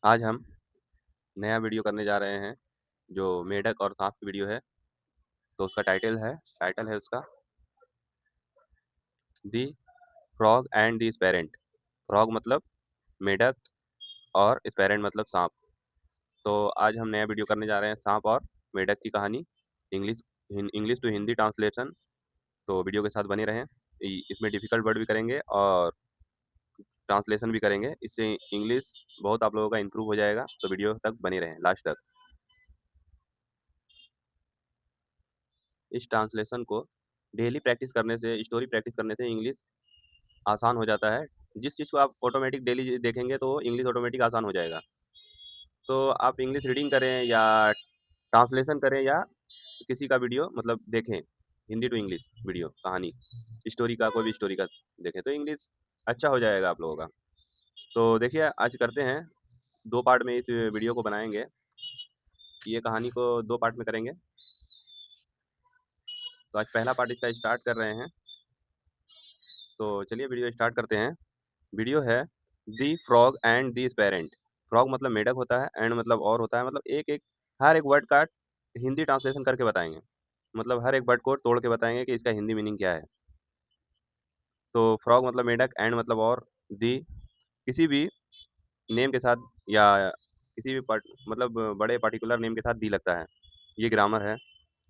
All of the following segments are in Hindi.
आज हम नया वीडियो करने जा रहे हैं जो मेढक और सांप की वीडियो है। तो उसका टाइटल है उसका the frog and the sparrow. Frog मतलब मेढक और स्पैरेंट मतलब सांप। तो आज हम नया वीडियो करने जा रहे हैं सांप और मेढक की कहानी, English English to Hindi translation. तो वीडियो के साथ बने रहें। इसमें डिफिकल्ट वर्ड भी करेंगे और ट्रांसलेशन भी करेंगे। इससे इंग्लिश बहुत आप लोगों का इंप्रूव हो जाएगा। तो वीडियो तक बने रहें, लास्ट तक। इस ट्रांसलेशन को डेली प्रैक्टिस करने से, स्टोरी प्रैक्टिस करने से इंग्लिश आसान हो जाता है। जिस चीज़ को आप ऑटोमेटिक डेली देखेंगे तो इंग्लिश ऑटोमेटिक आसान हो जाएगा। तो आप इंग्लिश रीडिंग करें या ट्रांसलेशन करें या किसी का वीडियो मतलब देखें, हिंदी टू इंग्लिश वीडियो कहानी, स्टोरी का, कोई भी स्टोरी का देखें तो इंग्लिश अच्छा हो जाएगा आप लोगों का। तो देखिए, आज करते हैं, 2 पार्ट में इस वीडियो को बनाएँगे। ये कहानी को 2 पार्ट में करेंगे। तो आज पहला पार्ट इसका स्टार्ट कर रहे हैं। तो चलिए वीडियो स्टार्ट करते हैं। वीडियो है the frog and the sparrow. Frog मतलब मेढक होता है, एंड मतलब और होता है, मतलब एक-एक हर एक वर्ड का हिंदी ट्रांसलेशन करके बताएँगे। मतलब हर एक वर्ड को तोड़ के बताएँगे कि इसका हिंदी मीनिंग क्या है। तो फ्रॉग मतलब मेढक, एंड मतलब और, दी किसी भी नेम के साथ या किसी भी मतलब बड़े पार्टिकुलर नेम के साथ दी लगता है। ये ग्रामर है,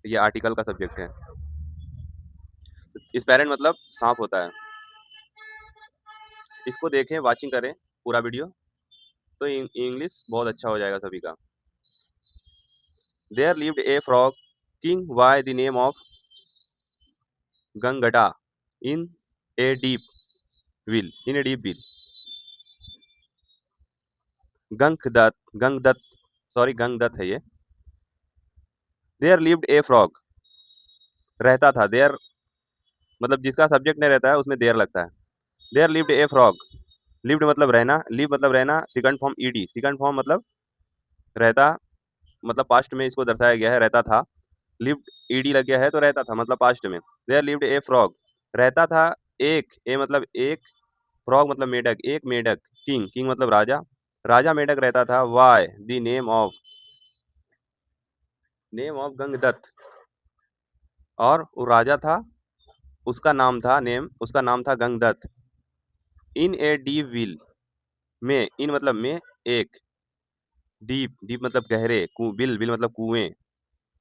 ये आर्टिकल का सब्जेक्ट है। स्पैरेंट मतलब साँप होता है। इसको देखें, वॉचिंग करें पूरा वीडियो, तो इंग्लिश बहुत अच्छा हो जाएगा सभी का। There lived a frog king by the name of Gangada in a deep will. Gangadatta है ये। There lived a frog, रहता था। There मतलब जिसका सब्जेक्ट नहीं रहता है उसमें देर लगता है। There lived a frog, lived मतलब रहना, live मतलब रहना, second form ed, second form मतलब रहता, मतलब पास्ट में इसको दर्शाया गया है, रहता था। लिव्ड ed लग गया है तो रहता था मतलब पास्ट में। There lived a frog, रहता था एक, ए मतलब एक, फ्रॉग मतलब मेढक, एक मेढक, किंग मतलब राजा, राजा मेढक रहता था। Why the name of Gangadatta, और वो राजा था, उसका नाम था गंगदत्त। इन ए डीप विल, में, इन मतलब में, एक, डीप मतलब गहरे, बिल मतलब कुएं,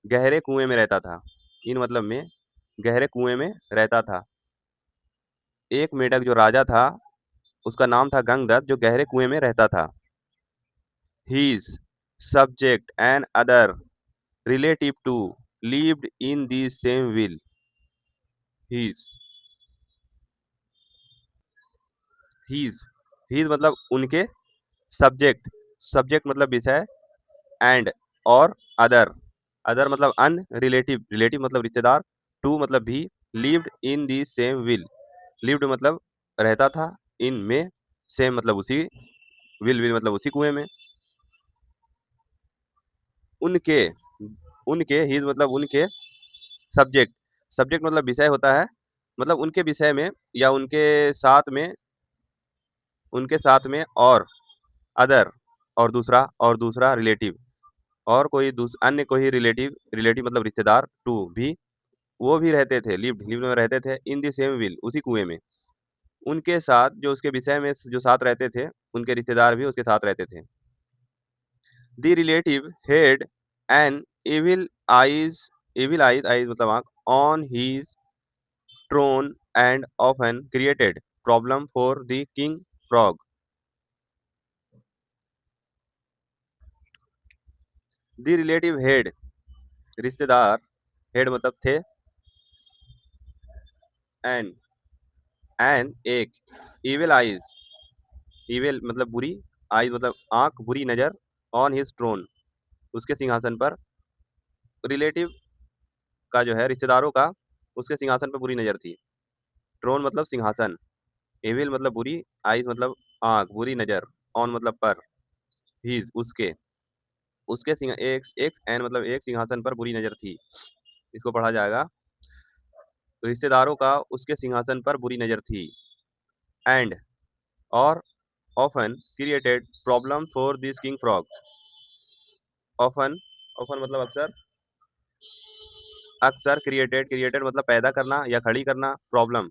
गहरे कुएं में रहता था। इन मतलब में, गहरे कुएं में रहता था। एक मेढक जो राजा था उसका नाम था गंगदत्त, जो गहरे कुएं में रहता था। His subject and other relative to lived in the same will. His his his मतलब उनके, सब्जेक्ट मतलब विषय, एंड और अदर मतलब अन, रिलेटिव मतलब रिश्तेदार, टू मतलब भी, lived in the same will, lived मतलब रहता था, इन में, सेम मतलब उसी, विल मतलब उसी कुएं में। उनके उनके हिज मतलब उनके, सब्जेक्ट मतलब विषय होता है, मतलब उनके विषय में या उनके साथ में और, अदर और दूसरा रिलेटिव, और कोई अन्य कोई रिलेटिव मतलब रिश्तेदार, टू भी, वो भी रहते थे, लिव्ड में रहते थे, इन द सेम विल उसी कुएं में। उनके साथ जो उसके विषय में जो साथ रहते थे, उनके रिश्तेदार भी उसके साथ रहते थे। The relative had an evil eyes मतलब आंख, on his throne and often created problem for the king frog. The relative head, रिश्तेदार, हेड मतलब थे, एंड एक, evil eyes, evil मतलब बुरी, आइज मतलब आंख, बुरी नजर, ऑन हिज ट्रोन उसके सिंहासन पर, रिलेटिव का जो है रिश्तेदारों का उसके सिंहासन पर बुरी नजर थी। ट्रोन मतलब सिंहासन, एविल मतलब बुरी, आइज मतलब आंख, बुरी नजर, ऑन मतलब पर, हिज उसके, एक एन मतलब एक सिंहासन पर बुरी नजर थी। इसको पढ़ा जाएगा, रिश्तेदारों का उसके सिंहासन पर बुरी नजर थी, एंड और often created problem for this king frog. Often, often मतलब अक्सर, अक्सर क्रिएटेड, क्रिएटेड मतलब पैदा करना या खड़ी करना, प्रॉब्लम,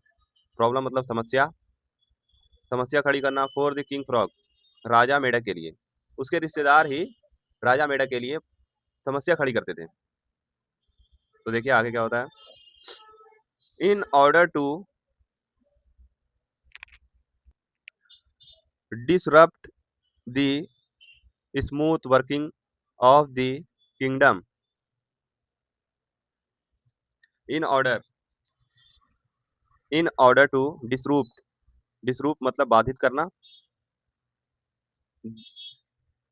प्रॉब्लम मतलब समस्या, समस्या खड़ी करना, फॉर द किंग फ्रॉग, राजा मेढक के लिए। उसके रिश्तेदार ही राजा मेढक के लिए समस्या खड़ी करते थे। तो देखिए आगे क्या होता है। In order to disrupt the smooth working of the kingdom, in order, in order to disrupt, disrupt मतलब बाधित करना,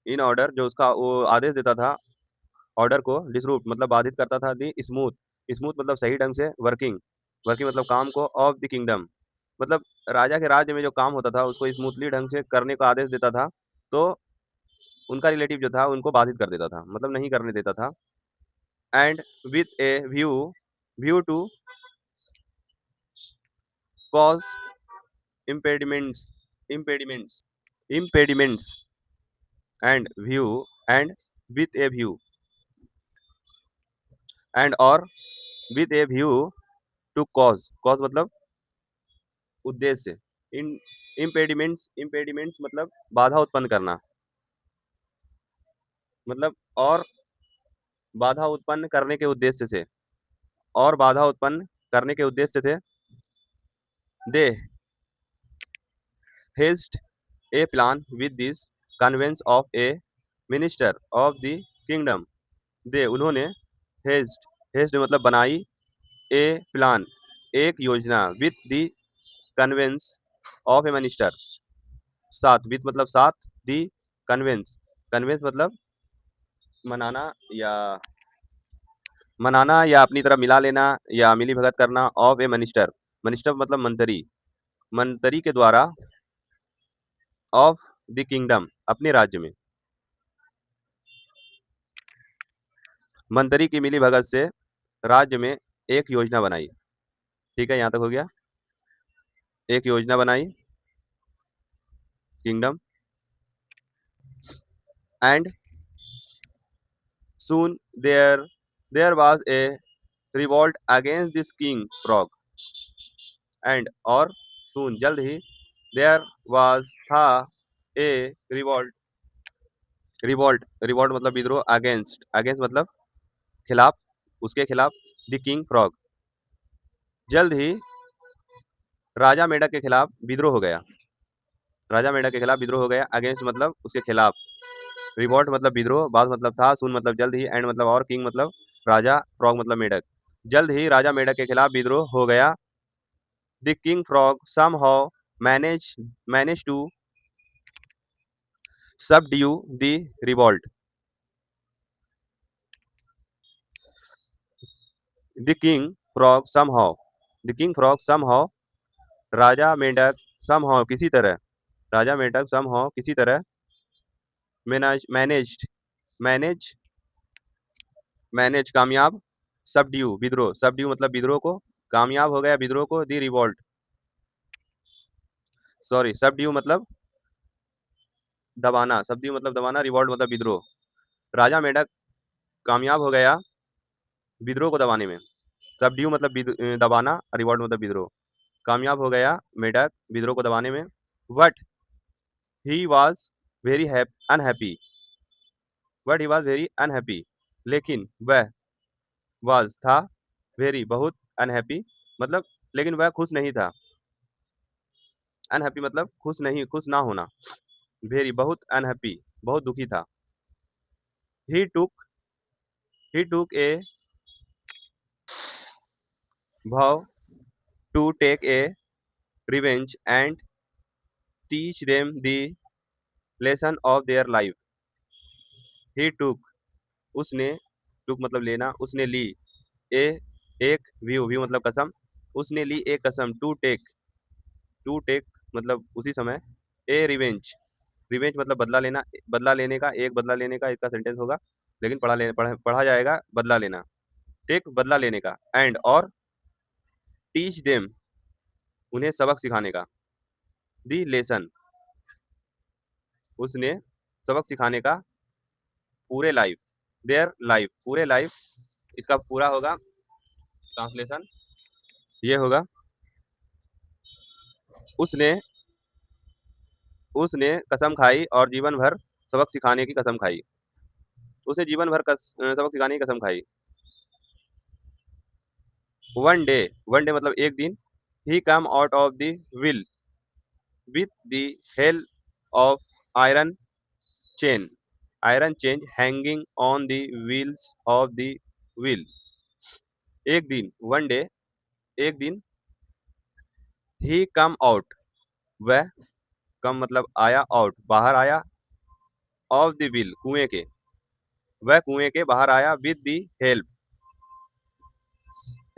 इन ऑर्डर जो उसका वो आदेश देता था, ऑर्डर को डिसरूप मतलब बाधित करता था, दी स्मूथ, स्मूथ मतलब सही ढंग से, वर्किंग, वर्किंग मतलब काम को, ऑफ द किंगडम मतलब राजा के राज्य में जो काम होता था उसको स्मूथली ढंग से करने का आदेश देता था। तो उनका रिलेटिव जो था उनको बाधित कर देता था, मतलब नहीं करने देता था। And with a view, view to cause impediments, impediments, impediments and view, and with a view, and or with a view to cause, cause मतलब उद्देश्य, इन impediments, impediments मतलब बाधा उत्पन्न करना, मतलब और बाधा उत्पन्न करने के उद्देश्य से, और बाधा उत्पन्न करने के उद्देश्य से, they hatched a plan with this connivance of a minister of the kingdom, they उन्होंने हेज्ड, हेज्ड मतलब बनाई, ए प्लान एक योजना, with the connivance of a minister साथ, विथ मतलब साथ, दी कन्वेंस, कन्वेंस मतलब मनाना या मनाना या अपनी तरफ मिला लेना या मिली भगत करना, ऑफ ए मिनिस्टर, मिनिस्टर मतलब मंत्री, मंत्री के द्वारा, ऑफ द किंगडम अपने राज्य में, मंत्री की मिली भगत से राज्य में एक योजना बनाई। ठीक है, यहाँ तक हो गया। एक योजना बनाई kingdom, and soon there was a revolt against this king frog, and और soon जल्द ही, there was था, a revolt, revolt, revolt मतलब विद्रोह, against, against मतलब खिलाफ, उसके खिलाफ, the king frog जल्द ही राजा मेढक के खिलाफ विद्रोह हो गया, राजा मेढक के खिलाफ विद्रोह हो गया, अगेंस्ट मतलब उसके खिलाफ, रिवॉल्ट मतलब विद्रोह, बाद मतलब था, सुन मतलब जल्द ही, एंड मतलब और, किंग मतलब राजा, फ्रॉग मतलब मेढक, जल्द ही राजा मेढक के खिलाफ विद्रोह हो गया। The king frog somehow managed to subdue the revolt, the king frog somehow, the king frog somehow राजा मेढक somehow किसी तरह, राजा मेढक somehow किसी तरह, मैनेज्ड, मैनेज, मैनेज कामयाब, सबड्यू विद्रोह, सबड्यू मतलब विद्रोह को, कामयाब हो गया विद्रोह को, दी रिवॉल्ट, सॉरी सबड्यू मतलब दबाना, सबड्यू मतलब दबाना, रिवॉल्ट मतलब विद्रोह, राजा मेढक कामयाब हो गया विद्रोह को दबाने में, सबड्यू मतलब दबाना, रिवॉल्ट मतलब विद्रोह, कामयाब हो गया मेढक विद्रोह को दबाने में। But he was very unhappy, but he was very unhappy लेकिन वह, वॉज था, वेरी बहुत, अनहैप्पी मतलब लेकिन वह खुश नहीं था, अनहैप्पी मतलब खुश नहीं, खुश ना होना, वेरी बहुत, अनहैप्पी बहुत दुखी था। ही टुक, ही टुक ए vow to take a revenge and teach them the lesson of their life. He took उसने, took मतलब लेना, उसने ली, ए एक, व्यू, व्यू मतलब कसम, उसने ली एक कसम, टू टेक मतलब उसी समय, ए रिवेंज, रिवेंज मतलब बदला लेना, बदला लेने का, एक बदला लेने का इसका सेंटेंस होगा, लेकिन पढ़ा जाएगा बदला लेना, टेक बदला लेने का, एंड और, टीच देम उन्हें सबक सिखाने का, दी लेसन उसने सबक सिखाने का पूरे लाइफ, देयर लाइफ, पूरे लाइफ, इसका पूरा होगा ट्रांसलेशन, ये होगा उसने उसने कसम खाई और जीवन भर सबक सिखाने की कसम खाई। उसने जीवन भर सबक सिखाने की कसम खाई। वन डे, वन डे मतलब एक दिन, he come out of the well with the help of iron chain, iron chain hanging on the wheels of the wheel। एक दिन, वन डे, एक दिन, ही कम आउट, वह, कम मतलब आया, आउट बाहर आया, ऑफ द व्हील कुएं के, वह कुएं के बाहर आया, विद दी हेल्प,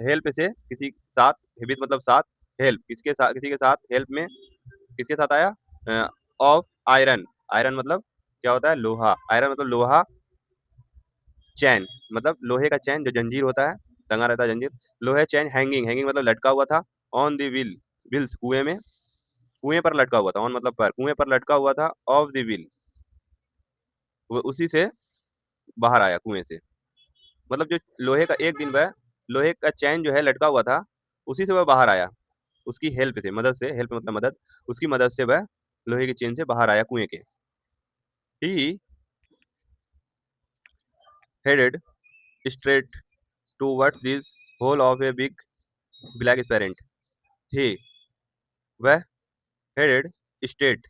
हेल्प से किसी साथ, विद मतलब साथ, हेल्प किसके साथ, किसी के साथ, हेल्प में किसके साथ आया, ऑफ आयरन, आयरन मतलब क्या होता है, लोहा, आयरन मतलब लोहा, चैन मतलब लोहे का चैन जो जंजीर होता है, टंगा रहता है जंजीर, लोहे चैन, हैंगिंग, हैंगिंग मतलब लटका हुआ था, ऑन द व्हील, व्हील्स कुएं में, कुएं पर लटका हुआ था, ऑन मतलब पर, कुएं पर लटका हुआ था, ऑफ द व्हील, वो उसी से बाहर आया कुएं से, मतलब जो लोहे का, एक दिन वह लोहे का चैन जो है लटका हुआ था, उसी से वह बाहर आया, उसकी हेल्प से, मदद से, हेल्प मतलब मदद, उसकी मदद से वह लोहे की चेन से बाहर आया कुएं के। He headed straight towards this hole of a big black serpent. He, वह, हेडेड स्ट्रेट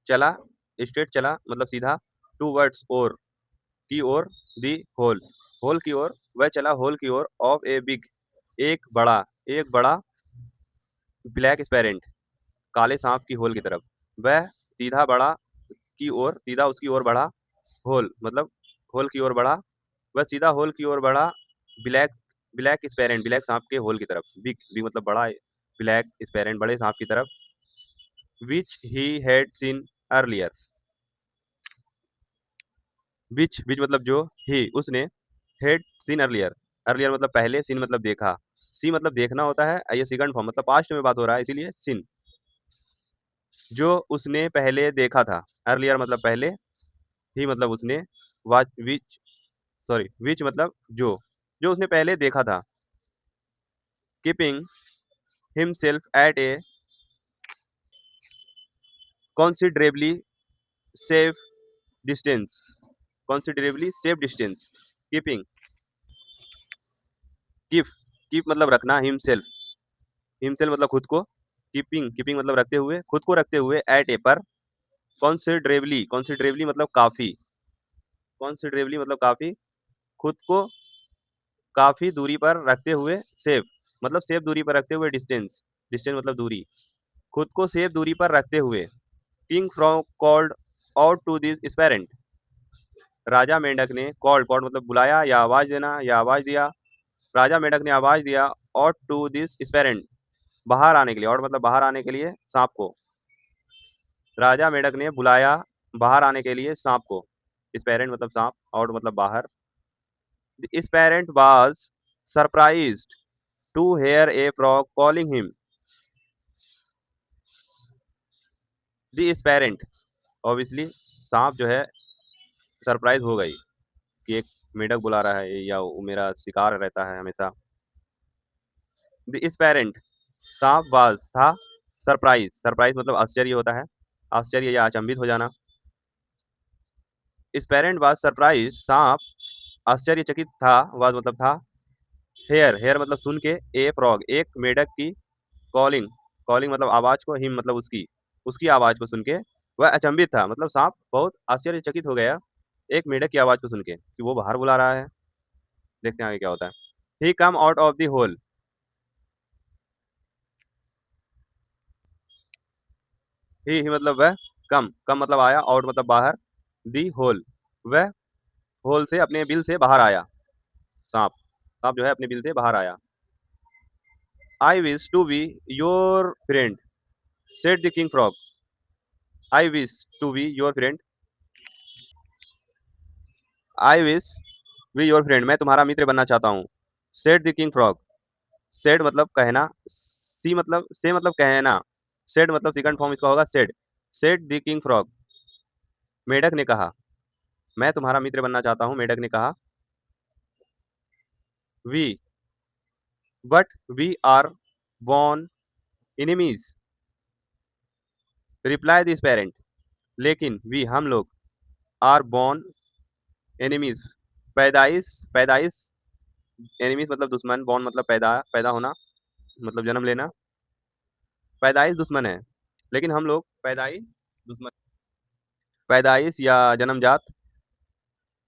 चला, स्ट्रेट चला मतलब सीधा, टू वर्ड्स और, की ओर, दी होल, होल की ओर, वह चला होल की ओर, ऑफ ए बिग, एक बड़ा, एक बड़ा, ब्लैक स्पैरेंट काले सांप की होल की तरफ, वह सीधा बड़ा की ओर, सीधा उसकी ओर बढ़ा, होल मतलब होल की ओर बढ़ा, वह सीधा होल की ओर बढ़ा, ब्लैक, ब्लैक स्पैरेंट ब्लैक सांप के होल की तरफ, बिग, बिग मतलब बड़ा, ब्लैक स्पैरेंट बड़े सांप की तरफ, विच ही हैड सीन अर्लियर, विच मतलब जो, ही उसने, हेड सीन अर्लियर, अर्लियर मतलब पहले, सीन मतलब देखा, सी मतलब देखना होता है, ये सेकंड फॉर्म मतलब पास्ट में बात हो रहा है इसीलिए सीन, जो उसने पहले देखा था, अर्लियर मतलब पहले, ही मतलब उसने, वाच विच, सॉरी विच मतलब जो, जो उसने पहले देखा था, keeping himself at A considerably safe distance, considerably safe distance, keeping, keep, keep मतलब रखना, हिमसेल्फ, हिमसेल्फ मतलब खुद को, कीपिंग, कीपिंग मतलब रखते हुए, खुद को रखते हुए, एट ए पर, कॉन्सिडरेबली, कॉन्सिडरेबली मतलब काफी, कॉन्सिडरेबली मतलब काफी, खुद को काफी दूरी पर रखते हुए, सेफ मतलब सेफ दूरी पर रखते हुए, डिस्टेंस, डिस्टेंस मतलब दूरी, खुद को सेफ दूरी पर रखते हुए, king frog called out to this serpent, राजा मेंढक ने, कॉल्ड, कॉल्ड मतलब बुलाया या आवाज देना या आवाज दिया, राजा मेंढक ने आवाज दिया, आउट टू दिस स्पैरेंट बाहर आने के लिए, आउट मतलब बाहर आने के लिए, सांप को, राजा मेंढक ने बुलाया बाहर आने के लिए सांप को, स्पैरेंट मतलब सांप, आउट मतलब बाहर, the serpent was surprised to hear a frog calling him, the serpent, obviously सांप जो है सरप्राइज हो गई कि एक मेंढक बुला रहा है या वो मेरा शिकार रहता है हमेशा, द स्पैरेंट, सांप वाज था, सरप्राइज, सरप्राइज मतलब आश्चर्य होता है, आश्चर्य या अचंभित हो जाना, स्पैरेंट वाज सरप्राइज, सांप आश्चर्यचकित था, वाज मतलब था, हेयर, हेयर मतलब सुन के, ए फ्रॉग एक मेढक की, कॉलिंग, कॉलिंग मतलब आवाज को, हिम मतलब उसकी, उसकी आवाज को सुन के, वह अचंभित था मतलब सांप बहुत आश्चर्यचकित हो गया एक मेढक की आवाज को सुन के कि वो बाहर बुला रहा है। देखते हैं आगे क्या होता है। He come out of the hole, he मतलब वह, कम, कम मतलब आया, आउट मतलब बाहर, दी होल, वह होल से, अपने बिल से बाहर आया, सांप, सांप जो है अपने बिल से बाहर आया। I wish to be your friend said the king frog, I wish to be your friend, I wish be your friend मैं तुम्हारा मित्र बनना चाहता हूँ, said the king frog, said मतलब कहना, सी मतलब से मतलब कहना, सेड मतलब सेकंड फॉर्म इसका होगा said, said the king frog, मेढक ने कहा, मैं तुम्हारा मित्र बनना चाहता हूँ। मेढक ने कहा, we but we are born enemies, reply this parent. लेकिन वी हम लोग आर बॉर्न एनिमीज, पैदाइश पैदाइश, एनिमीज मतलब दुश्मन, बॉर्न मतलब पैदा पैदा होना, मतलब जन्म लेना, पैदाइश दुश्मन है, लेकिन हम लोग दुश्मन पैदाइश या जन्मजात,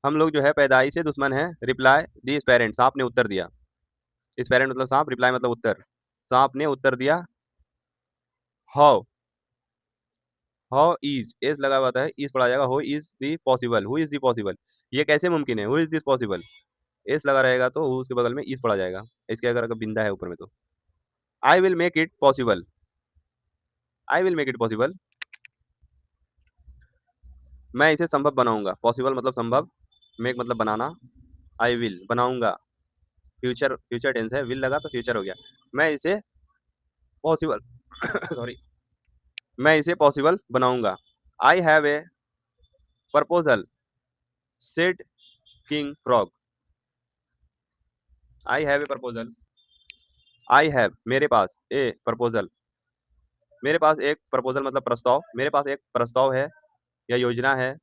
हम लोग जो है पैदाइश से दुश्मन है। रिप्लाई दिस पेरेंट, सांप ने उत्तर दिया। इस पेरेंट मतलब सांप, रिप्लाई मतलब उत्तर। सांप ने उत्तर दिया, हाउ हाउ इज, एस लगा हुआ है, इज पढ़ा जाएगा, हो is the possible, who is the possible, ये कैसे मुमकिन है, who is this possible. S लगा रहेगा तो हु उसके बगल में इज पढ़ा जाएगा, इसके अगर बिंदा है ऊपर में तो। I will make it possible, I will make it possible, मैं इसे संभव बनाऊंगा। पॉसिबल मतलब संभव, मेक मतलब बनाना, आई विल बनाऊंगा, फ्यूचर फ्यूचर टेंस है, विल लगा तो फ्यूचर हो गया। मैं इसे पॉसिबल सॉरी, मैं इसे पॉसिबल बनाऊंगा। I have a proposal said king frog, I have a proposal, I have मेरे पास, ए प्रपोजल मेरे पास एक प्रपोजल मतलब प्रस्ताव, मेरे पास एक प्रस्ताव है या योजना है।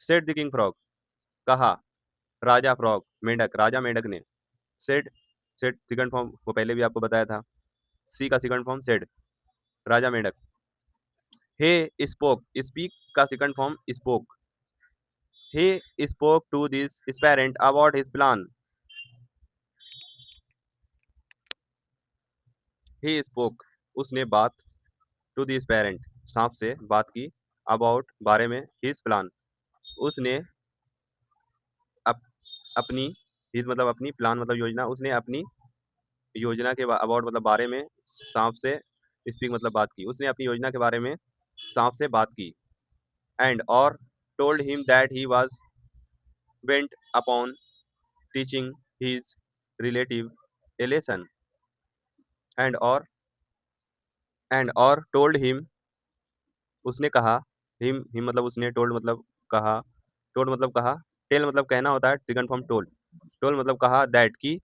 सेड द किंग फ्रॉग, कहा राजा फ्रॉग, मेंढक, राजा मेंढक ने। सेड, सेड सेकंड फॉर्म वो पहले भी आपको बताया था, सी का सेकंड फॉर्म सेड, राजा मेंढक। हे स्पोक, स्पीक का second form spoke, he spoke to this parent about his plan, he spoke उसने बात, to this parent सांप से बात की, about बारे में, his plan उसने अप, अपनी, his मतलब अपनी, plan मतलब योजना, उसने अपनी योजना के about मतलब बारे में, सांप से speak मतलब बात की, उसने अपनी योजना के बारे में सांप से बात की। and और told him that he was bent upon teaching his relative a lesson, and और told him उसने कहा, हिम मतलब उसने, टोल्ड मतलब कहा, टोल्ड मतलब कहा, टेल मतलब कहना होता है, सेकंड फॉर्म टोल्ड, टोल्ड मतलब कहा, दैट की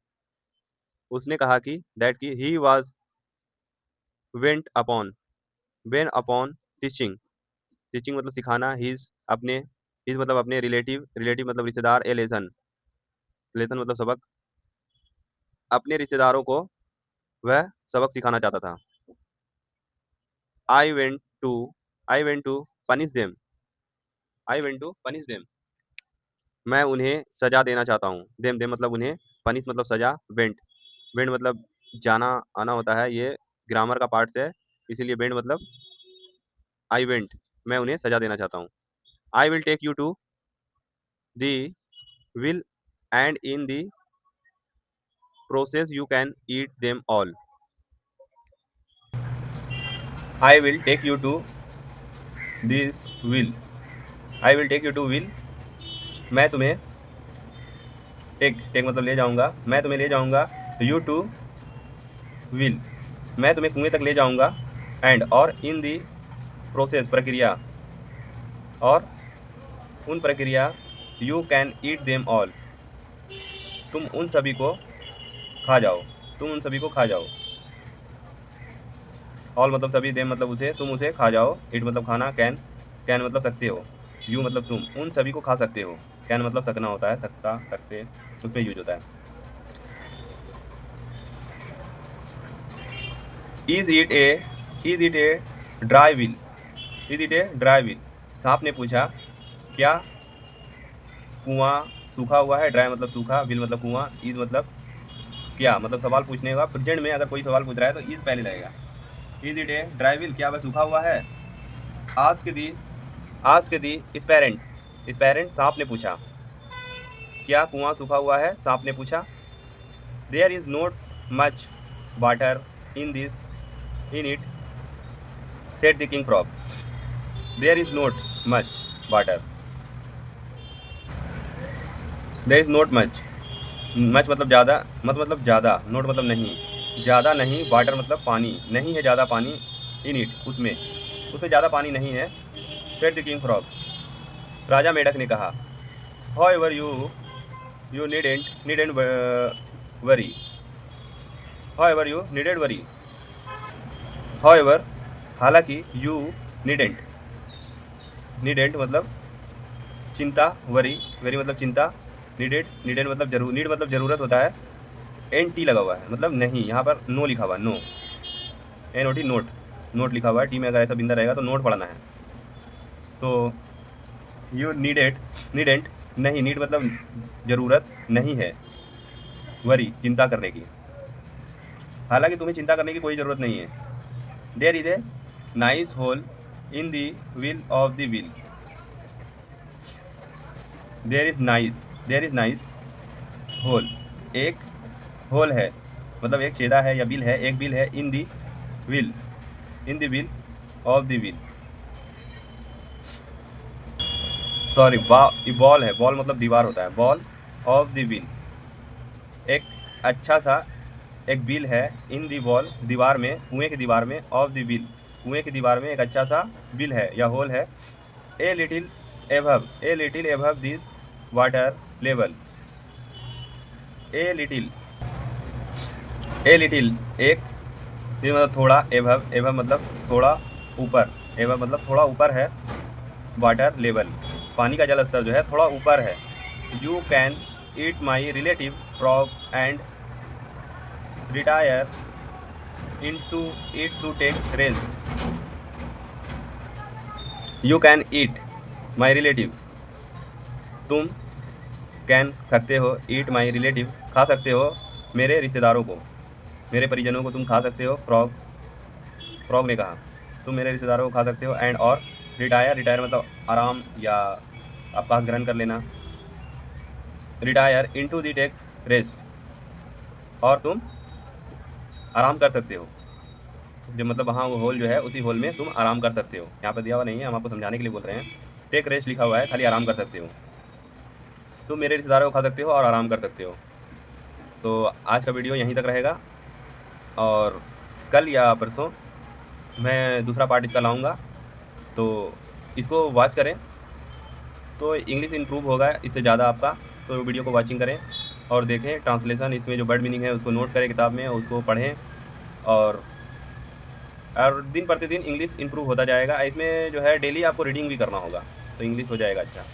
उसने कहा कि, दैट की he was went upon, when upon teaching, teaching मतलब सिखाना, हिज अपने, हिज मतलब अपने, रिलेटिव, रिलेटिव मतलब रिश्तेदार, ए लेसन, लेसन मतलब सबक, अपने रिश्तेदारों को वह सबक सिखाना चाहता था। I went to I went to punish them, I went to punish them, मैं उन्हें सजा देना चाहता हूँ। देम देम मतलब उन्हें, पनिश मतलब सजा, वेंट, वेंट मतलब जाना आना होता है, ये ग्रामर का पार्ट है, इसीलिए वेंट मतलब आई वेंट, मैं उन्हें सजा देना चाहता हूँ। I will take you to the well and in the process you can eat them all, I will take you to this well, I will take you to well, मैं तुम्हें, टेक टेक मतलब ले जाऊंगा, मैं तुम्हें ले जाऊंगा, यू टू विल, मैं तुम्हें कुएं तक ले जाऊंगा, एंड और इन दी प्रोसेस प्रक्रिया, और उन प्रक्रिया, you can eat them all, तुम उन सभी को खा जाओ, तुम उन सभी को खा जाओ, ऑल मतलब सभी, देम मतलब उसे, तुम उसे खा जाओ, इट मतलब खाना, कैन, कैन मतलब सकते हो, यू मतलब तुम, उन सभी को खा सकते हो, कैन मतलब सकना होता है, सकता सकते उसमें यूज होता है। Is it a dry will, is it a dry will, सांप ने पूछा, क्या कुआं सूखा हुआ है, ड्राई मतलब सूखा, विल मतलब कुआं, इज मतलब क्या, मतलब सवाल पूछने का, प्रेजेंट में अगर कोई सवाल पूछ रहा है तो इज पहले लगेगा। Is it a dry will, क्या वह सूखा हुआ है। आज के दी इस पेरेंट सांप ने पूछा, क्या कुआं सूखा हुआ है, सांप ने पूछा। There is not much water in it said the king frog, there is not much water, there is not much, much मतलब ज़्यादा, मत मतलब ज़्यादा, नोट मतलब नहीं, ज़्यादा नहीं, वाटर मतलब पानी, नहीं है ज़्यादा पानी, इन इट उसमें ज़्यादा पानी नहीं है, सेड द किंग फ्रॉग, राजा मेढक ने कहा, however you needn't worry, however you needed worry, however हालांकि, यू नीडेंट मतलब चिंता, वरी मतलब चिंता, नीडेड मतलब जरूर, नीड मतलब जरूरत होता है, NT लगा हुआ है मतलब नहीं, यहाँ पर नो लिखा हुआ है, नो, NOT नोट लिखा हुआ है, टी में अगर ऐसा बिंदा रहेगा तो नोट पढ़ना है। तो यू नीडेंट नहीं, नीड मतलब जरूरत नहीं है, वरी चिंता करने की, हालांकि तुम्हें चिंता करने की कोई ज़रूरत नहीं है। There is a nice hole in the wheel of the wheel, there is nice hole, एक होल है मतलब एक छेदा है या बिल है, एक बिल है, in the wheel of the wheel, sorry wall है, बॉल मतलब दीवार होता है, बॉल ऑफ द व्हील, एक अच्छा सा एक बिल है, इन दी बॉल दीवार में, कुएं की दीवार में, ऑफ द व्हील कुएं की दीवार में एक अच्छा सा बिल है या होल है, a little above this water level, a little एक, ये मतलब थोड़ा, एभव मतलब थोड़ा ऊपर, एभव मतलब थोड़ा ऊपर है, वाटर लेवल पानी का जल स्तर जो है थोड़ा ऊपर है, you can eat my relative frog and retire into it to take rest, you can eat my relative, तुम कैन सकते हो, ईट माई रिलेटिव खा सकते हो मेरे रिश्तेदारों को, मेरे परिजनों को तुम खा सकते हो, फ्रॉग ने कहा, तुम मेरे रिश्तेदारों को खा सकते हो, एंड और रिटायर मतलब आराम या अवकाश ग्रहण कर लेना, retire into the take rest और तुम आराम कर सकते हो, जो मतलब वहाँ वो होल जो है उसी होल में तुम आराम कर सकते हो, यहाँ पर दिया हुआ नहीं है, हम आपको समझाने के लिए बोल रहे हैं, टेक रेस्ट लिखा हुआ है, खाली आराम कर सकते हो, तुम मेरे रिश्तेदारों को खा सकते हो और आराम कर सकते हो। तो आज का वीडियो यहीं तक रहेगा और कल या परसों मैं दूसरा पार्ट इसका लाऊंगा, तो इसको वॉच करें तो इंग्लिश इम्प्रूव होगा इससे ज़्यादा आपका, तो वीडियो को वॉचिंग करें और देखें ट्रांसलेशन, इसमें जो वर्ड मीनिंग है उसको नोट करें किताब में, उसको पढ़ें और दिन प्रतिदिन इंग्लिश इम्प्रूव होता जाएगा। इसमें जो है डेली आपको रीडिंग भी करना होगा तो इंग्लिश हो जाएगा अच्छा।